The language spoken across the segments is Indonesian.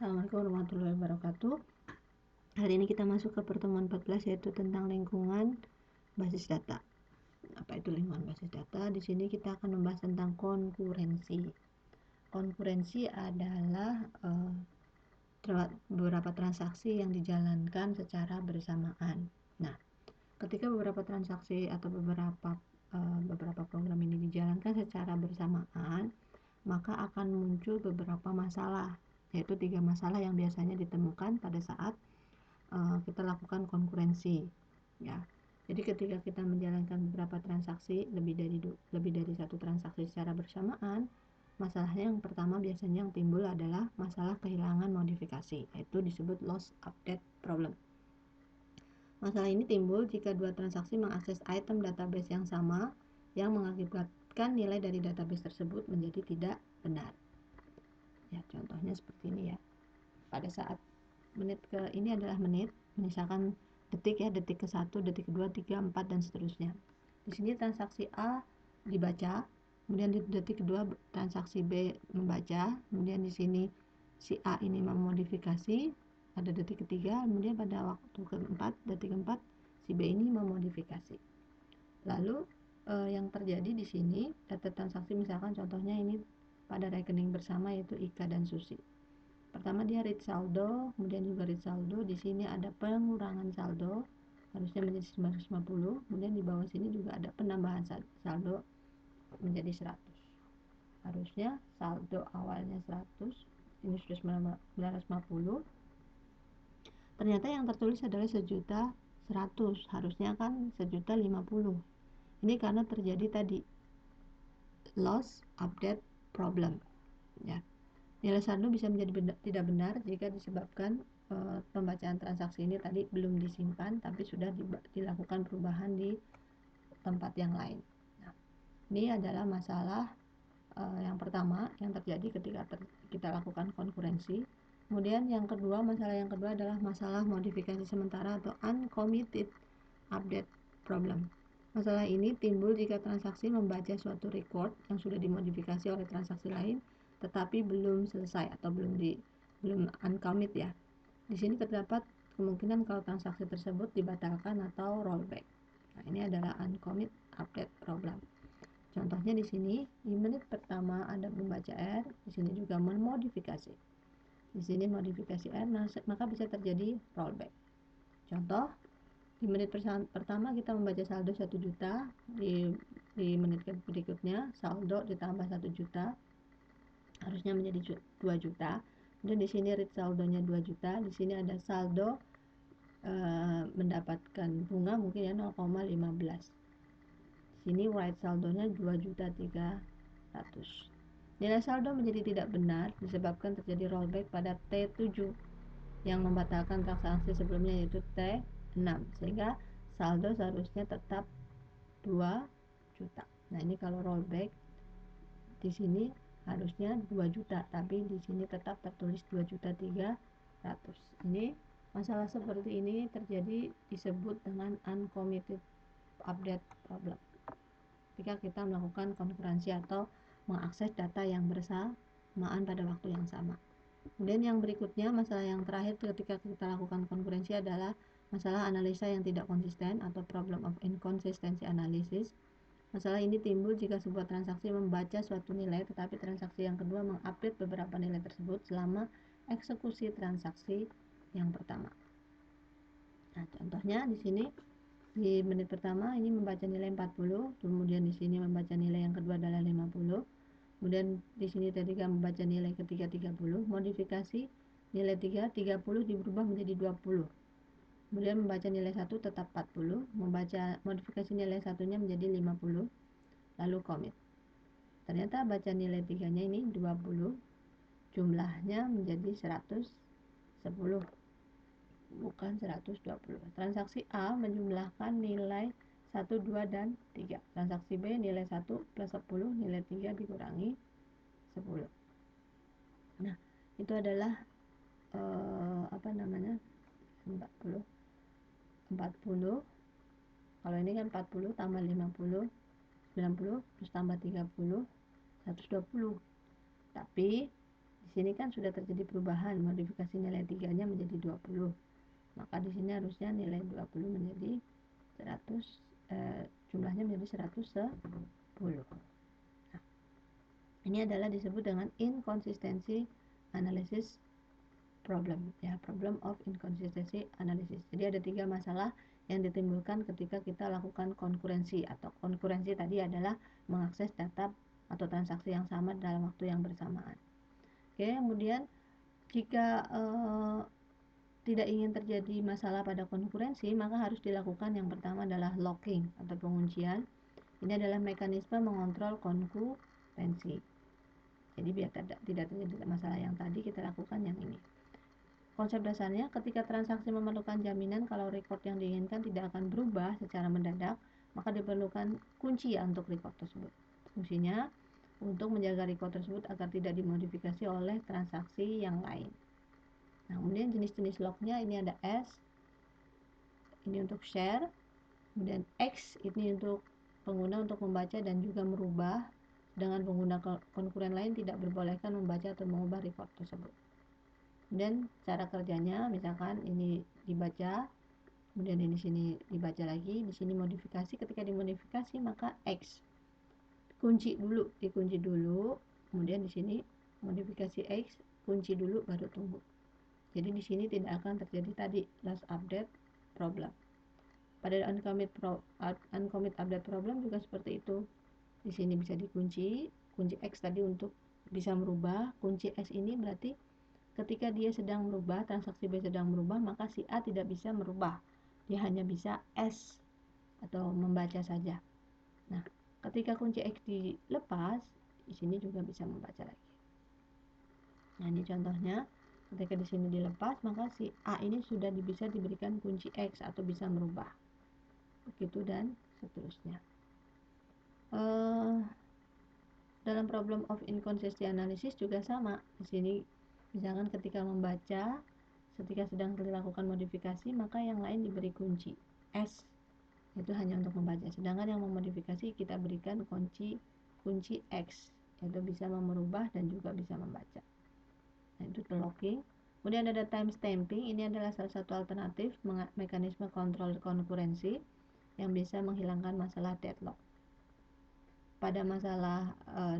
Assalamualaikum warahmatullahi wabarakatuh. Hari ini kita masuk ke pertemuan 14, yaitu tentang lingkungan basis data. Apa itu lingkungan basis data? Di sini kita akan membahas tentang konkurensi. Konkurensi adalah beberapa transaksi yang dijalankan secara bersamaan. Nah, ketika beberapa transaksi atau beberapa program ini dijalankan secara bersamaan, maka akan muncul beberapa masalah, yaitu 3 masalah yang biasanya ditemukan pada saat kita lakukan konkurensi, ya. Jadi ketika kita menjalankan beberapa transaksi, lebih dari satu transaksi secara bersamaan, masalahnya yang pertama biasanya yang timbul adalah masalah kehilangan modifikasi, yaitu disebut loss update problem. Masalah ini timbul jika dua transaksi mengakses item database yang sama, yang mengakibatkan nilai dari database tersebut menjadi tidak benar. Ya, contohnya seperti ini ya. Pada saat ini adalah menit, misalkan detik ya, detik ke-1, detik ke-2, 3, 4 dan seterusnya. Di sini transaksi A dibaca, kemudian di detik kedua transaksi B membaca, kemudian di sini si A ini memodifikasi pada detik ketiga, kemudian pada waktu keempat, detik keempat, si B ini memodifikasi. Lalu yang terjadi di sini data transaksi, misalkan contohnya ini pada rekening bersama, yaitu Ika dan Susi. Pertama dia read saldo, kemudian juga read saldo. Di sini ada pengurangan saldo, harusnya menjadi 950. Kemudian di bawah sini juga ada penambahan saldo menjadi 100. Harusnya saldo awalnya 100, ini sudah 950. Ternyata yang tertulis adalah 1.100.000, harusnya kan 1.050.000. Ini karena terjadi tadi loss update problem, ya. Nilai saldo bisa menjadi tidak benar jika disebabkan pembacaan transaksi ini tadi belum disimpan, tapi sudah dilakukan perubahan di tempat yang lain. Nah, ini adalah masalah yang pertama yang terjadi ketika kita lakukan konkurensi. Kemudian masalah yang kedua adalah masalah modifikasi sementara atau uncommitted update problem. Masalah ini timbul jika transaksi membaca suatu record yang sudah dimodifikasi oleh transaksi lain, tetapi belum selesai atau belum uncommit ya. Di sini terdapat kemungkinan kalau transaksi tersebut dibatalkan atau rollback. Nah, ini adalah uncommit update problem. Contohnya di sini di menit pertama ada membaca R, di sini juga memodifikasi. Di sini modifikasi R, maka bisa terjadi rollback. Contoh, di menit pertama kita membaca saldo 1 juta, di menit berikutnya saldo ditambah 1 juta, harusnya menjadi 2 juta. Dan di sini read saldonya 2 juta, di sini ada saldo mendapatkan bunga mungkin ya 0,15. Di sini write saldonya 2.300.000. Nilai saldo menjadi tidak benar disebabkan terjadi rollback pada T7 yang membatalkan transaksi sebelumnya, yaitu T6, sehingga saldo seharusnya tetap 2 juta. Nah, ini kalau rollback di sini harusnya 2 juta, tapi di sini tetap tertulis 2.300.000. Ini masalah seperti ini terjadi disebut dengan uncommitted update problem. Ketika kita melakukan konkurensi atau mengakses data yang bersamaan pada waktu yang sama. Kemudian yang berikutnya, masalah yang terakhir ketika kita lakukan konkurensi adalah masalah analisa yang tidak konsisten atau problem of inconsistency analysis. Masalah ini timbul jika sebuah transaksi membaca suatu nilai, tetapi transaksi yang kedua mengupdate beberapa nilai tersebut selama eksekusi transaksi yang pertama. Nah, contohnya di sini di menit pertama ini membaca nilai 40, kemudian di sini membaca nilai yang kedua adalah 50. Kemudian di sini ketiga membaca nilai ketiga 30, modifikasi nilai 30 dirubah menjadi 20. Kemudian membaca nilai 1 tetap 40, membaca modifikasi nilai satunya menjadi 50, lalu commit. Ternyata baca nilai 3-nya ini 20, jumlahnya menjadi 110, bukan 120. Transaksi A menjumlahkan nilai 1, 2, dan 3. Transaksi B nilai 1 plus 10, nilai 3 dikurangi 10. Nah, itu adalah 40. Kalau ini kan 40 tambah 50, 90, terus tambah 30, 120. Tapi di sini kan sudah terjadi perubahan, modifikasi nilai 3-nya menjadi 20. Maka di sini harusnya nilai 20 menjadi 100, jumlahnya menjadi 110. Nah, ini adalah disebut dengan inconsistency analysis problem, ya, problem of inconsistency analysis. Jadi ada 3 masalah yang ditimbulkan ketika kita lakukan konkurensi, atau konkurensi tadi adalah mengakses data atau transaksi yang sama dalam waktu yang bersamaan. Oke, kemudian jika tidak ingin terjadi masalah pada konkurensi, maka harus dilakukan yang pertama adalah locking atau penguncian. Ini adalah mekanisme mengontrol konkurensi. Jadi biar tidak terjadi masalah yang tadi, kita lakukan yang ini. Konsep dasarnya, ketika transaksi memerlukan jaminan kalau record yang diinginkan tidak akan berubah secara mendadak, maka diperlukan kunci ya untuk record tersebut. Fungsinya untuk menjaga record tersebut agar tidak dimodifikasi oleh transaksi yang lain. Nah, kemudian jenis-jenis locknya ini ada S, ini untuk share, kemudian X ini untuk pengguna untuk membaca dan juga merubah, dengan pengguna konkuren lain tidak diperbolehkan membaca atau mengubah record tersebut. Dan cara kerjanya, misalkan ini dibaca, kemudian di sini dibaca lagi, di sini modifikasi. Ketika dimodifikasi maka X dikunci dulu, kemudian di sini modifikasi X, kunci dulu baru tunggu. Jadi di sini tidak akan terjadi tadi last update problem. Pada uncommit update problem juga seperti itu. Di sini bisa dikunci, kunci X tadi untuk bisa merubah, kunci X ini berarti ketika dia sedang merubah, transaksi B sedang merubah, maka si A tidak bisa merubah. Dia hanya bisa S atau membaca saja. Nah, ketika kunci X dilepas, di sini juga bisa membaca lagi. Nah, ini contohnya. Ketika di sini dilepas, maka si A ini sudah bisa diberikan kunci X atau bisa merubah. Begitu dan seterusnya. Dalam problem of inconsistency analysis juga sama. Di sini misalkan ketika membaca, ketika sedang dilakukan modifikasi, maka yang lain diberi kunci S, itu hanya untuk membaca. Sedangkan yang memodifikasi kita berikan kunci X, yaitu bisa merubah dan juga bisa membaca. Nah, itu locking. Kemudian ada time stamping. Ini adalah salah satu alternatif mekanisme kontrol konkurensi yang bisa menghilangkan masalah deadlock. Pada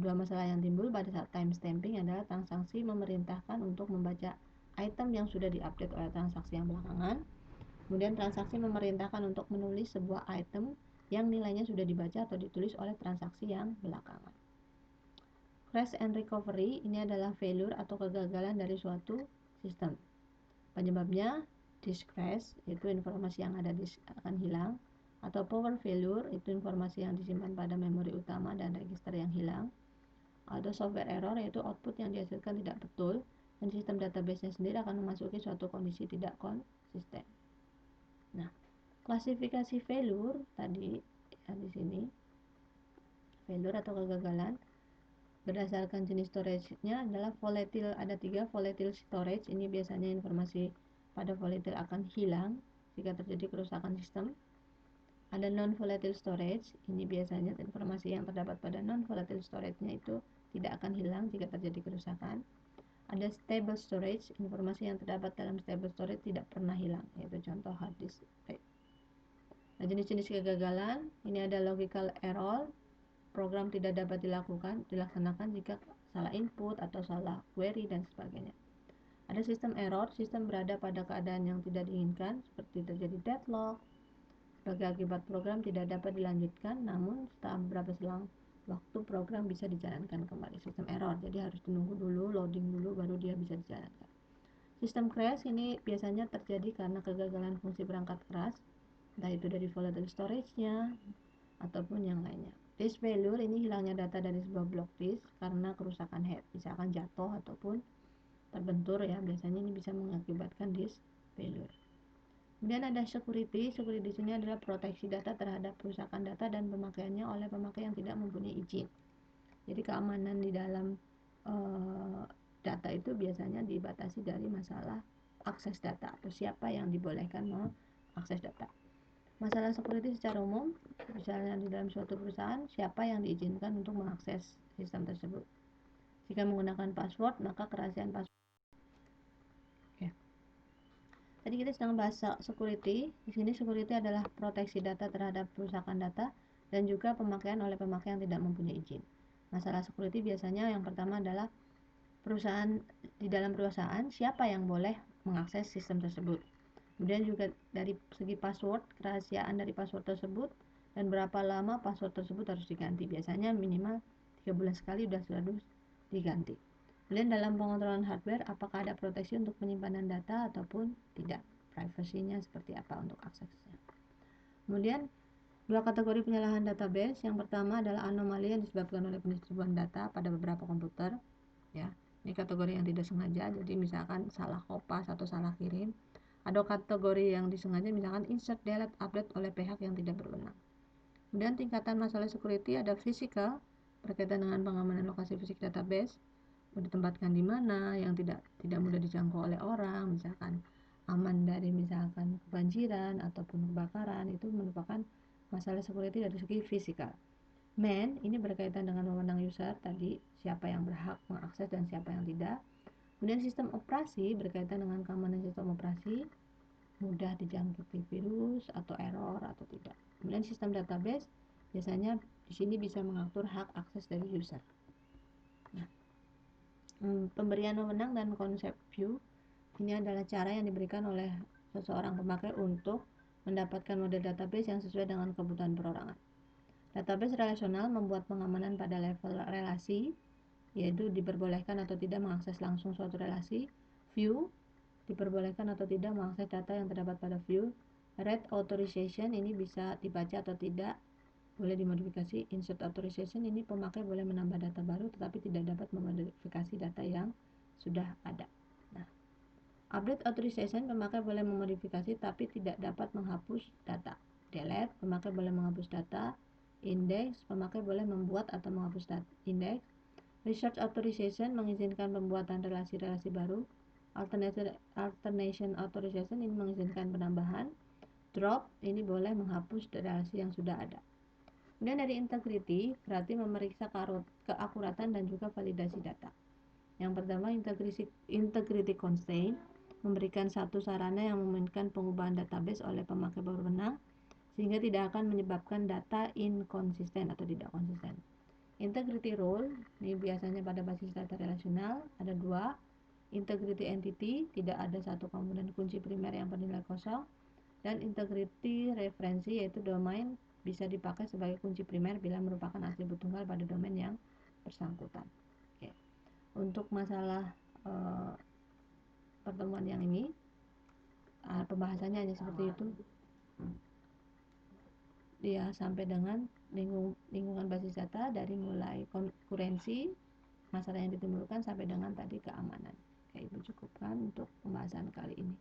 dua masalah yang timbul pada saat time stamping adalah transaksi memerintahkan untuk membaca item yang sudah diupdate oleh transaksi yang belakangan. Kemudian transaksi memerintahkan untuk menulis sebuah item yang nilainya sudah dibaca atau ditulis oleh transaksi yang belakangan. Crash and recovery ini adalah failure atau kegagalan dari suatu sistem. Penyebabnya disk crash, yaitu informasi yang ada disk akan hilang, atau power failure, itu informasi yang disimpan pada memori utama dan register yang hilang, atau software error, yaitu output yang dihasilkan tidak betul dan sistem database-nya sendiri akan memasuki suatu kondisi tidak konsisten. Nah, klasifikasi failure tadi ya, di sini failure atau kegagalan berdasarkan jenis storage-nya adalah volatile. Ada 3 volatile storage. Ini biasanya informasi pada volatile akan hilang jika terjadi kerusakan sistem. Ada non-volatile storage. Ini biasanya informasi yang terdapat pada non-volatile storage-nya itu tidak akan hilang jika terjadi kerusakan. Ada stable storage. Informasi yang terdapat dalam stable storage tidak pernah hilang, yaitu contoh hard disk. Nah, jenis-jenis kegagalan ini ada logical error. Program tidak dapat dilaksanakan jika salah input atau salah query dan sebagainya. Ada sistem error, sistem berada pada keadaan yang tidak diinginkan seperti terjadi deadlock. Sebagai akibat program tidak dapat dilanjutkan, namun setelah beberapa selang waktu program bisa dijalankan kembali. Sistem error, jadi harus menunggu dulu, loading dulu baru dia bisa dijalankan. Sistem crash ini biasanya terjadi karena kegagalan fungsi perangkat keras, entah itu dari volatile storage-nya ataupun yang lainnya. Disk failure ini hilangnya data dari sebuah block disk karena kerusakan head, misalkan jatuh ataupun terbentur ya, biasanya ini bisa mengakibatkan disk failure. Kemudian ada security. Security di sini adalah proteksi data terhadap kerusakan data dan pemakaiannya oleh pemakai yang tidak mempunyai izin. Jadi keamanan di dalam data itu biasanya dibatasi dari masalah akses data atau siapa yang dibolehkan mengakses data. Masalah security secara umum, misalnya di dalam suatu perusahaan, siapa yang diizinkan untuk mengakses sistem tersebut. Jika menggunakan password, maka kerahasiaan password. Ya. Tadi kita sedang bahas security. Di sini security adalah proteksi data terhadap perusakan data dan juga pemakaian oleh pemakai yang tidak mempunyai izin. Masalah security biasanya yang pertama adalah perusahaan, di dalam perusahaan siapa yang boleh mengakses sistem tersebut. Kemudian juga dari segi password, kerahasiaan dari password tersebut dan berapa lama password tersebut harus diganti. Biasanya minimal 3 bulan sekali harus diganti. Kemudian dalam pengontrolan hardware, apakah ada proteksi untuk penyimpanan data ataupun tidak, privasinya seperti apa untuk aksesnya. Kemudian dua kategori penyalahan database. Yang pertama adalah anomali yang disebabkan oleh pendistribuan data pada beberapa komputer, ya. Ini kategori yang tidak sengaja, jadi misalkan salah kopas atau salah kirim. Ada kategori yang disengaja, misalkan insert, delete, update oleh pihak yang tidak berwenang. Kemudian tingkatan masalah security ada physical, berkaitan dengan pengamanan lokasi fisik database, ditempatkan di mana, yang tidak mudah dijangkau oleh orang, misalkan aman dari misalkan kebanjiran ataupun kebakaran, itu merupakan masalah security dari segi fisikal. Man, ini berkaitan dengan wewenang user tadi, siapa yang berhak mengakses dan siapa yang tidak. Kemudian sistem operasi berkaitan dengan keamanan sistem operasi, mudah dijangkiti virus atau error atau tidak. Kemudian sistem database biasanya di sini bisa mengatur hak akses dari user. Nah, pemberian wewenang dan konsep view ini adalah cara yang diberikan oleh seseorang pemakai untuk mendapatkan model database yang sesuai dengan kebutuhan perorangan. Database relasional membuat pengamanan pada level relasi, yaitu diperbolehkan atau tidak mengakses langsung suatu relasi. View, diperbolehkan atau tidak mengakses data yang terdapat pada view. Read authorization, ini bisa dibaca atau tidak, boleh dimodifikasi. Insert authorization, ini pemakai boleh menambah data baru tetapi tidak dapat memodifikasi data yang sudah ada. Nah, update authorization, pemakai boleh memodifikasi tapi tidak dapat menghapus data. Delete, pemakai boleh menghapus data. Index, pemakai boleh membuat atau menghapus data index. Research authorization, mengizinkan pembuatan relasi-relasi baru. Alternation authorization, ini mengizinkan penambahan. Drop, ini boleh menghapus relasi yang sudah ada. Kemudian dari integrity, berarti memeriksa keakuratan dan juga validasi data. Yang pertama, integrity constraint, memberikan satu sarana yang memungkinkan pengubahan database oleh pemakai berwenang sehingga tidak akan menyebabkan data inkonsisten atau tidak konsisten. Integrity rule, ini biasanya pada basis data relasional ada dua. Integrity entity, tidak ada satu komponen kunci primer yang bernilai kosong. Dan integrity referensi, yaitu domain bisa dipakai sebagai kunci primer bila merupakan atribut tunggal pada domain yang bersangkutan. Oke. Untuk masalah pertemuan yang ini, pembahasannya hanya seperti itu. Ya, sampai dengan lingkungan basis data, dari mulai konkurensi, masalah yang ditimbulkan sampai dengan tadi keamanan. Oke, Ibu cukupkan untuk pembahasan kali ini.